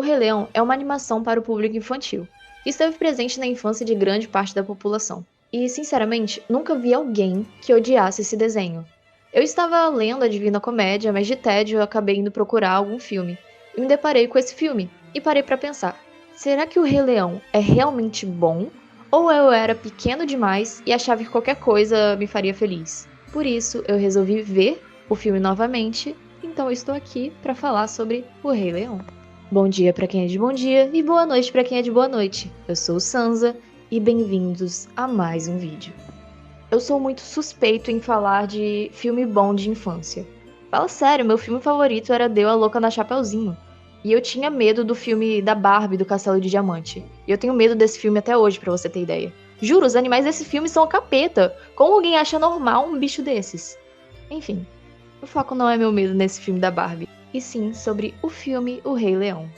O Rei Leão é uma animação para o público infantil, que esteve presente na infância de grande parte da população. E, sinceramente, nunca vi alguém que odiasse esse desenho. Eu estava lendo a Divina Comédia, mas de tédio eu acabei indo procurar algum filme. E me deparei com esse filme, e parei para pensar. Será que o Rei Leão é realmente bom? Ou eu era pequeno demais e achava que qualquer coisa me faria feliz? Por isso, eu resolvi ver o filme novamente, então eu estou aqui para falar sobre o Rei Leão. Bom dia para quem é de bom dia e boa noite para quem é de boa noite. Eu sou o Sansa e bem-vindos a mais um vídeo. Eu sou muito suspeito em falar de filme bom de infância. Fala sério, meu filme favorito era Deu a Louca na Chapeuzinho. E eu tinha medo do filme da Barbie do Castelo de Diamante. E eu tenho medo desse filme até hoje, pra você ter ideia. Juro, os animais desse filme são capeta. Como alguém acha normal um bicho desses? Enfim, o foco não é meu medo nesse filme da Barbie, e sim sobre o filme O Rei Leão.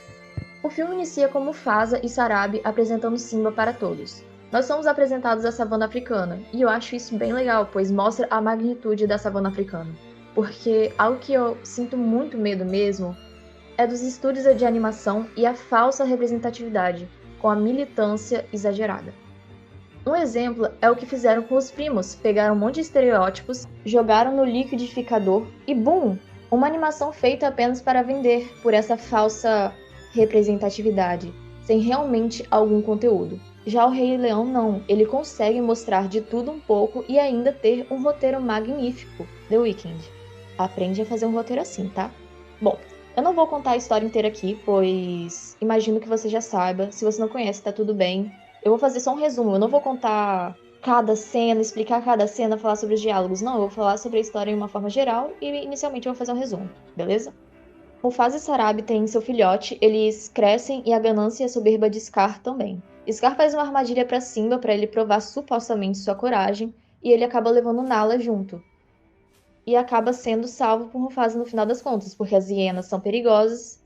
O filme inicia com Mufasa e Sarabi apresentando Simba para todos. Nós somos apresentados à savana africana, e eu acho isso bem legal, pois mostra a magnitude da savana africana. Porque algo que eu sinto muito medo mesmo é dos estúdios de animação e a falsa representatividade, com a militância exagerada. Um exemplo é o que fizeram com os primos, pegaram um monte de estereótipos, jogaram no liquidificador e BUM! Uma animação feita apenas para vender por essa falsa representatividade, sem realmente algum conteúdo. Já o Rei Leão não, ele consegue mostrar de tudo um pouco e ainda ter um roteiro magnífico. The Weeknd. Aprende a fazer um roteiro assim, tá? Bom, eu não vou contar a história inteira aqui, pois imagino que você já saiba. Se você não conhece, tá tudo bem. Eu vou fazer só um resumo, eu não vou contar cada cena, explicar cada cena, falar sobre os diálogos. Não, eu vou falar sobre a história em uma forma geral e inicialmente eu vou fazer um resumo, beleza? Mufasa e Sarabi têm seu filhote, eles crescem e a ganância e a soberba de Scar também. Scar faz uma armadilha para Simba para ele provar supostamente sua coragem e ele acaba levando Nala junto. E acaba sendo salvo por Mufasa no final das contas, porque as hienas são perigosas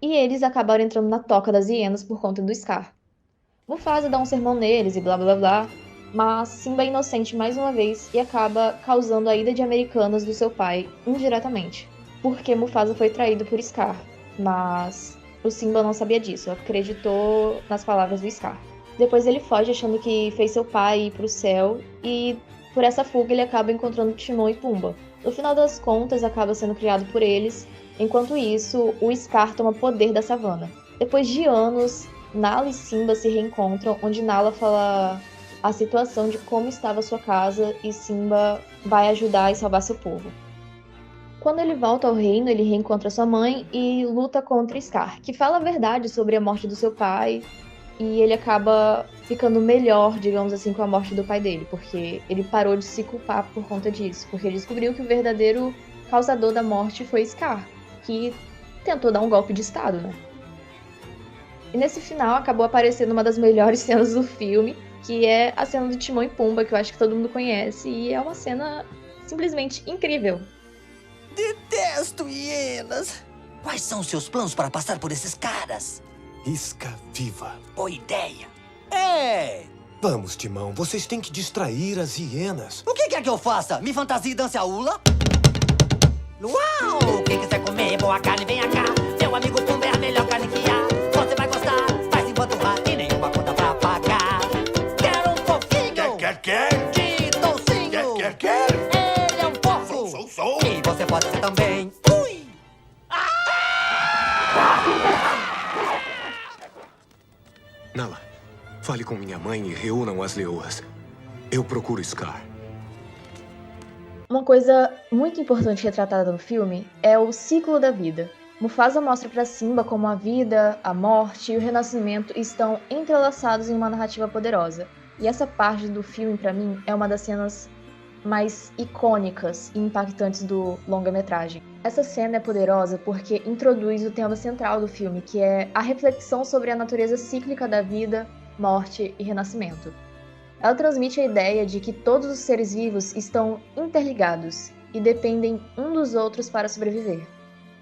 e eles acabaram entrando na toca das hienas por conta do Scar. Mufasa dá um sermão neles e blá blá blá, mas Simba é inocente mais uma vez e acaba causando a ida de americanas do seu pai indiretamente, porque Mufasa foi traído por Scar, mas o Simba não sabia disso, acreditou nas palavras do Scar. Depois ele foge achando que fez seu pai ir pro céu e por essa fuga ele acaba encontrando Timão e Pumba. No final das contas acaba sendo criado por eles, enquanto isso o Scar toma poder da savana. Depois de anos, Nala e Simba se reencontram, onde Nala fala a situação de como estava sua casa e Simba vai ajudar e salvar seu povo. Quando ele volta ao reino, ele reencontra sua mãe e luta contra Scar, que fala a verdade sobre a morte do seu pai, e ele acaba ficando melhor, digamos assim, com a morte do pai dele, porque ele parou de se culpar por conta disso, porque ele descobriu que o verdadeiro causador da morte foi Scar, que tentou dar um golpe de estado, né? E nesse final acabou aparecendo uma das melhores cenas do filme, que é a cena do Timão e Pumba, que eu acho que todo mundo conhece, e é uma cena simplesmente incrível. Detesto hienas! Quais são seus planos para passar por esses caras? Isca viva. Boa ideia! É! Vamos, Timão, vocês têm que distrair as hienas. O que quer que eu faça? Me fantasie e dance a hula? Uau! Quem quiser comer boa carne, venha cá. Meu amigo Pumba é a melhor carne que há. Você vai gostar, vai se empanturrar e nenhuma conta pra pagar. Quero um fofinho! Quer? De toucinho! Quer? Ele é um fofo! Sou. E você pode ser também. Ui! Nala, fale com minha mãe e reúnam as leoas. Eu procuro Scar. Uma coisa muito importante retratada no filme é o ciclo da vida. Mufasa mostra para Simba como a vida, a morte e o renascimento estão entrelaçados em uma narrativa poderosa. E essa parte do filme, para mim, é uma das cenas mais icônicas e impactantes do longa-metragem. Essa cena é poderosa porque introduz o tema central do filme, que é a reflexão sobre a natureza cíclica da vida, morte e renascimento. Ela transmite a ideia de que todos os seres vivos estão interligados e dependem um dos outros para sobreviver.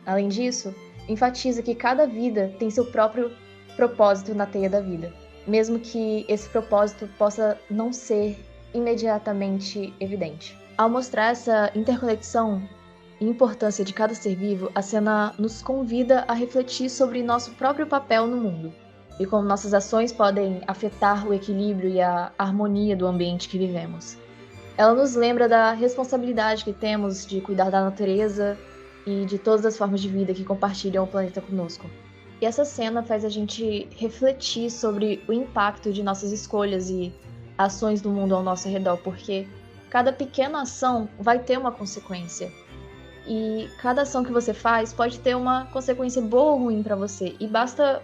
Além disso, enfatiza que cada vida tem seu próprio propósito na teia da vida, mesmo que esse propósito possa não ser imediatamente evidente. Ao mostrar essa interconexão, e importância de cada ser vivo, a cena nos convida a refletir sobre nosso próprio papel no mundo e como nossas ações podem afetar o equilíbrio e a harmonia do ambiente que vivemos. Ela nos lembra da responsabilidade que temos de cuidar da natureza e de todas as formas de vida que compartilham o planeta conosco. E essa cena faz a gente refletir sobre o impacto de nossas escolhas e ações do mundo ao nosso redor, porque cada pequena ação vai ter uma consequência. E cada ação que você faz pode ter uma consequência boa ou ruim pra você. E basta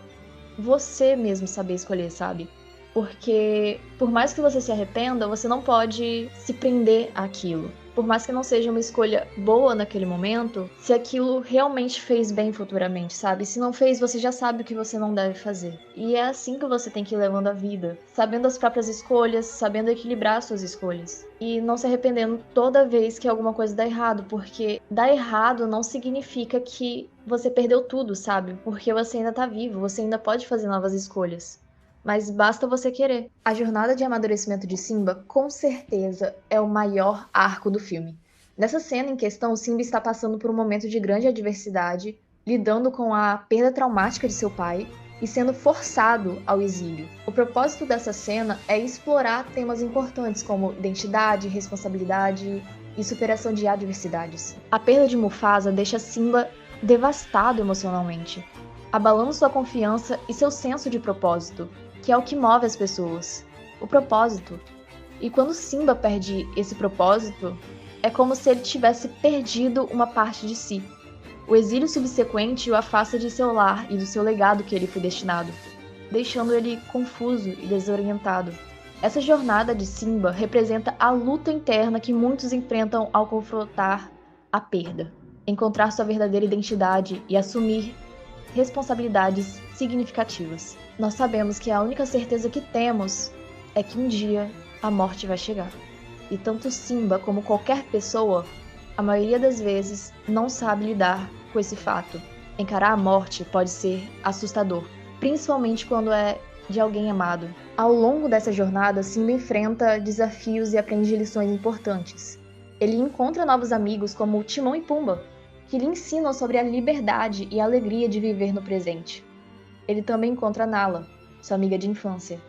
você mesmo saber escolher, sabe? Porque por mais que você se arrependa, você não pode se prender àquilo. Por mais que não seja uma escolha boa naquele momento, se aquilo realmente fez bem futuramente, sabe? Se não fez, você já sabe o que você não deve fazer. E é assim que você tem que ir levando a vida, sabendo as próprias escolhas, sabendo equilibrar suas escolhas. E não se arrependendo toda vez que alguma coisa dá errado, porque dar errado não significa que você perdeu tudo, sabe? Porque você ainda tá vivo, você ainda pode fazer novas escolhas. Mas basta você querer. A jornada de amadurecimento de Simba, com certeza, é o maior arco do filme. Nessa cena em questão, Simba está passando por um momento de grande adversidade, lidando com a perda traumática de seu pai e sendo forçado ao exílio. O propósito dessa cena é explorar temas importantes como identidade, responsabilidade e superação de adversidades. A perda de Mufasa deixa Simba devastado emocionalmente, abalando sua confiança e seu senso de propósito, que é o que move as pessoas, o propósito. E quando Simba perde esse propósito, é como se ele tivesse perdido uma parte de si. O exílio subsequente o afasta de seu lar e do seu legado que ele foi destinado, deixando ele confuso e desorientado. Essa jornada de Simba representa a luta interna que muitos enfrentam ao confrontar a perda, encontrar sua verdadeira identidade e assumir responsabilidades significativas. Nós sabemos que a única certeza que temos é que um dia a morte vai chegar. E tanto Simba como qualquer pessoa, a maioria das vezes, não sabe lidar com esse fato. Encarar a morte pode ser assustador, principalmente quando é de alguém amado. Ao longo dessa jornada, Simba enfrenta desafios e aprende lições importantes. Ele encontra novos amigos como Timão e Pumba, que lhe ensinam sobre a liberdade e a alegria de viver no presente. Ele também encontra Nala, sua amiga de infância,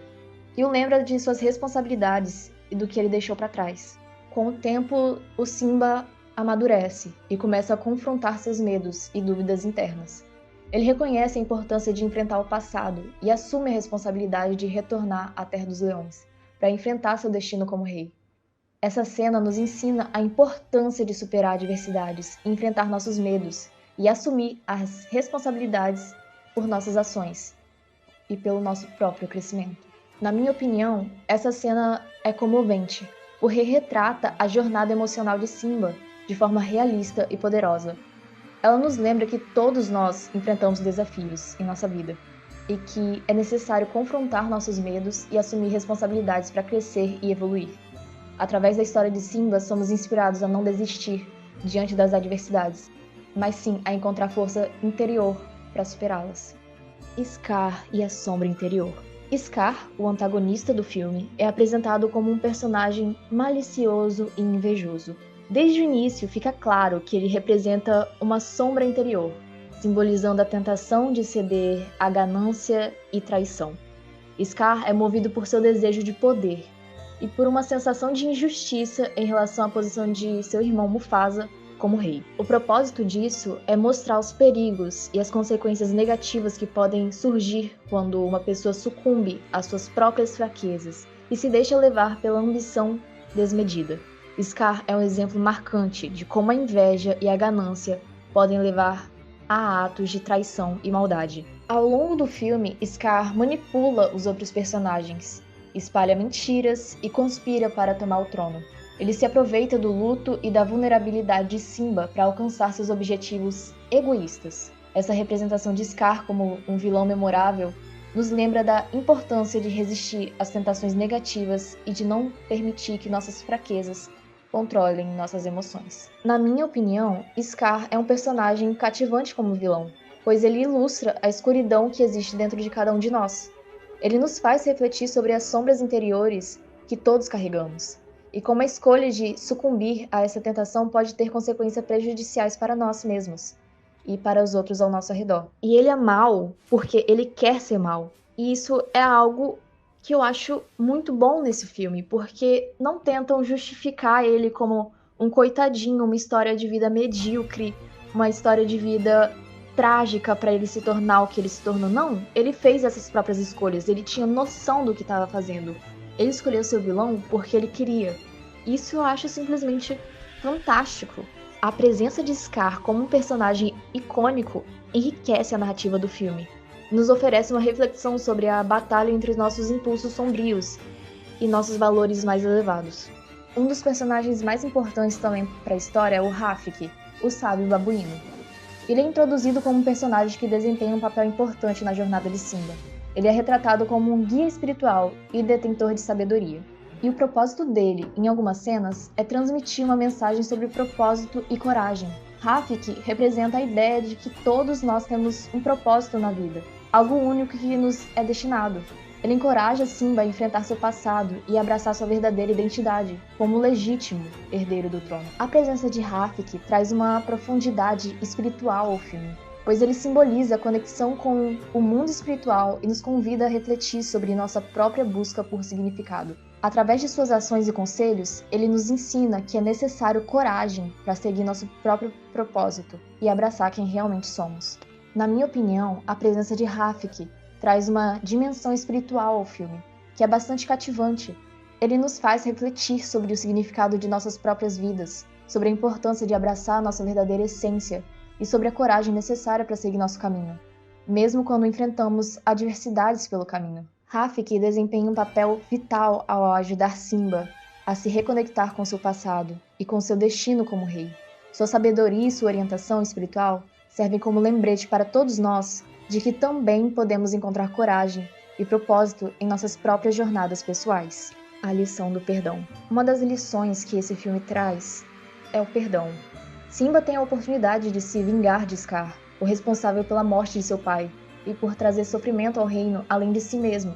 e o lembra de suas responsabilidades e do que ele deixou para trás. Com o tempo, o Simba amadurece e começa a confrontar seus medos e dúvidas internas. Ele reconhece a importância de enfrentar o passado e assume a responsabilidade de retornar à Terra dos Leões para enfrentar seu destino como rei. Essa cena nos ensina a importância de superar adversidades, enfrentar nossos medos e assumir as responsabilidades por nossas ações e pelo nosso próprio crescimento. Na minha opinião, essa cena é comovente, porque retrata a jornada emocional de Simba de forma realista e poderosa. Ela nos lembra que todos nós enfrentamos desafios em nossa vida e que é necessário confrontar nossos medos e assumir responsabilidades para crescer e evoluir. Através da história de Simba, somos inspirados a não desistir diante das adversidades, mas sim a encontrar força interior para superá-las. Scar e a sombra interior. Scar, o antagonista do filme, é apresentado como um personagem malicioso e invejoso. Desde o início fica claro que ele representa uma sombra interior, simbolizando a tentação de ceder à ganância e traição. Scar é movido por seu desejo de poder e por uma sensação de injustiça em relação à posição de seu irmão Mufasa como rei. O propósito disso é mostrar os perigos e as consequências negativas que podem surgir quando uma pessoa sucumbe às suas próprias fraquezas e se deixa levar pela ambição desmedida. Scar é um exemplo marcante de como a inveja e a ganância podem levar a atos de traição e maldade. Ao longo do filme, Scar manipula os outros personagens, espalha mentiras e conspira para tomar o trono. Ele se aproveita do luto e da vulnerabilidade de Simba para alcançar seus objetivos egoístas. Essa representação de Scar como um vilão memorável nos lembra da importância de resistir às tentações negativas e de não permitir que nossas fraquezas controlem nossas emoções. Na minha opinião, Scar é um personagem cativante como vilão, pois ele ilustra a escuridão que existe dentro de cada um de nós. Ele nos faz refletir sobre as sombras interiores que todos carregamos. e como a escolha de sucumbir a essa tentação pode ter consequências prejudiciais para nós mesmos e para os outros ao nosso redor. E ele é mau porque ele quer ser mau. E isso é algo que eu acho muito bom nesse filme, porque não tentam justificar ele como um coitadinho, uma história de vida medíocre, uma história de vida trágica para ele se tornar o que ele se tornou. Não, ele fez essas próprias escolhas, ele tinha noção do que estava fazendo. Ele escolheu seu vilão porque ele queria. Isso eu acho simplesmente fantástico. A presença de Scar como um personagem icônico enriquece a narrativa do filme. Nos oferece uma reflexão sobre a batalha entre nossos impulsos sombrios e nossos valores mais elevados. Um dos personagens mais importantes também para a história é o Rafiki, o sábio babuíno. Ele é introduzido como um personagem que desempenha um papel importante na jornada de Simba. Ele é retratado como um guia espiritual e detentor de sabedoria. E o propósito dele, em algumas cenas, é transmitir uma mensagem sobre propósito e coragem. Rafiki representa a ideia de que todos nós temos um propósito na vida, algo único que nos é destinado. Ele encoraja Simba a enfrentar seu passado e abraçar sua verdadeira identidade, como o legítimo herdeiro do trono. A presença de Rafiki traz uma profundidade espiritual ao filme, pois ele simboliza a conexão com o mundo espiritual e nos convida a refletir sobre nossa própria busca por significado. Através de suas ações e conselhos, ele nos ensina que é necessário coragem para seguir nosso próprio propósito e abraçar quem realmente somos. Na minha opinião, a presença de Rafiki traz uma dimensão espiritual ao filme, que é bastante cativante. Ele nos faz refletir sobre o significado de nossas próprias vidas, sobre a importância de abraçar nossa verdadeira essência e sobre a coragem necessária para seguir nosso caminho, mesmo quando enfrentamos adversidades pelo caminho. Rafiki desempenha um papel vital ao ajudar Simba a se reconectar com seu passado e com seu destino como rei. Sua sabedoria e sua orientação espiritual servem como lembrete para todos nós de que também podemos encontrar coragem e propósito em nossas próprias jornadas pessoais. A lição do perdão. Uma das lições que esse filme traz é o perdão. Simba tem a oportunidade de se vingar de Scar, o responsável pela morte de seu pai, e por trazer sofrimento ao reino além de si mesmo.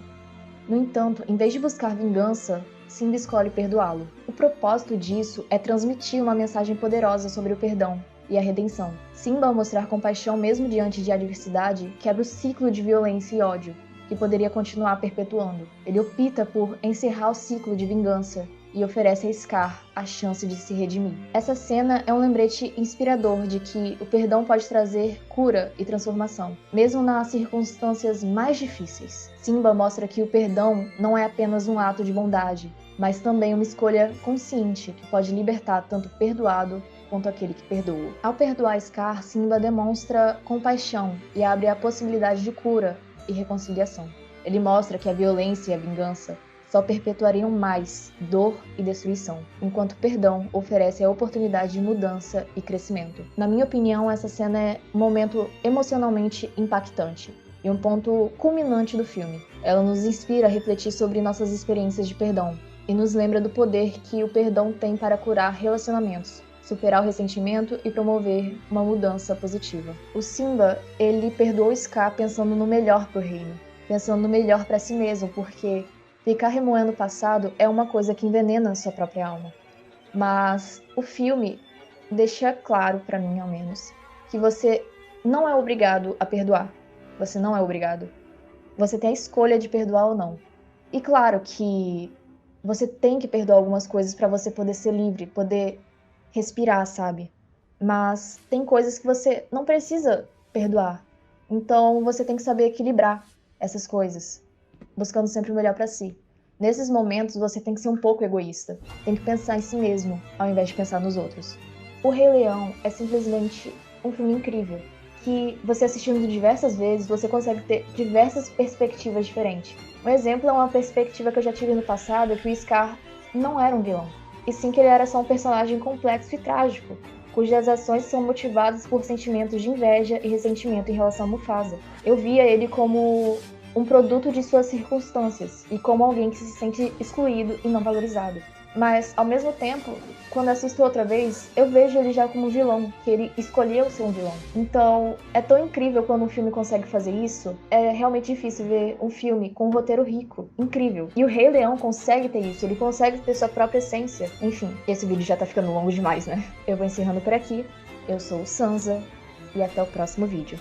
No entanto, em vez de buscar vingança, Simba escolhe perdoá-lo. O propósito disso é transmitir uma mensagem poderosa sobre o perdão e a redenção. Simba, ao mostrar compaixão mesmo diante de adversidade, quebra o ciclo de violência e ódio, que poderia continuar perpetuando. Ele opta por encerrar o ciclo de vingança e oferece a Scar a chance de se redimir. Essa cena é um lembrete inspirador de que o perdão pode trazer cura e transformação, mesmo nas circunstâncias mais difíceis. Simba mostra que o perdão não é apenas um ato de bondade, mas também uma escolha consciente que pode libertar tanto o perdoado quanto aquele que perdoa. Ao perdoar Scar, Simba demonstra compaixão e abre a possibilidade de cura e reconciliação. Ele mostra que a violência e a vingança só perpetuariam mais dor e destruição, enquanto o perdão oferece a oportunidade de mudança e crescimento. Na minha opinião, essa cena é um momento emocionalmente impactante e um ponto culminante do filme. Ela nos inspira a refletir sobre nossas experiências de perdão e nos lembra do poder que o perdão tem para curar relacionamentos, superar o ressentimento e promover uma mudança positiva. O Simba, ele perdoou Scar pensando no melhor pro reino, pensando no melhor para si mesmo, porque ficar remoendo o passado é uma coisa que envenena a sua própria alma. Mas o filme deixa claro, para mim ao menos, que você não é obrigado a perdoar. Você não é obrigado. Você tem a escolha de perdoar ou não. E claro que você tem que perdoar algumas coisas para você poder ser livre, poder respirar, sabe? Mas tem coisas que você não precisa perdoar. Então você tem que saber equilibrar essas coisas, buscando sempre o melhor para si. Nesses momentos, você tem que ser um pouco egoísta. Tem que pensar em si mesmo, ao invés de pensar nos outros. O Rei Leão é simplesmente um filme incrível, que você assistindo diversas vezes, você consegue ter diversas perspectivas diferentes. Um exemplo é uma perspectiva que eu já tive no passado, que o Scar não era um vilão, e sim que ele era só um personagem complexo e trágico, cujas ações são motivadas por sentimentos de inveja e ressentimento em relação a Mufasa. Eu via ele como um produto de suas circunstâncias e como alguém que se sente excluído e não valorizado. Mas, ao mesmo tempo, quando assisto outra vez, eu vejo ele já como vilão, que ele escolheu ser um vilão. Então, é tão incrível quando um filme consegue fazer isso. É realmente difícil ver um filme com um roteiro rico, incrível. E o Rei Leão consegue ter isso, ele consegue ter sua própria essência. Enfim, esse vídeo já tá ficando longo demais, né? Eu vou encerrando por aqui. Eu sou o Sansa e até o próximo vídeo.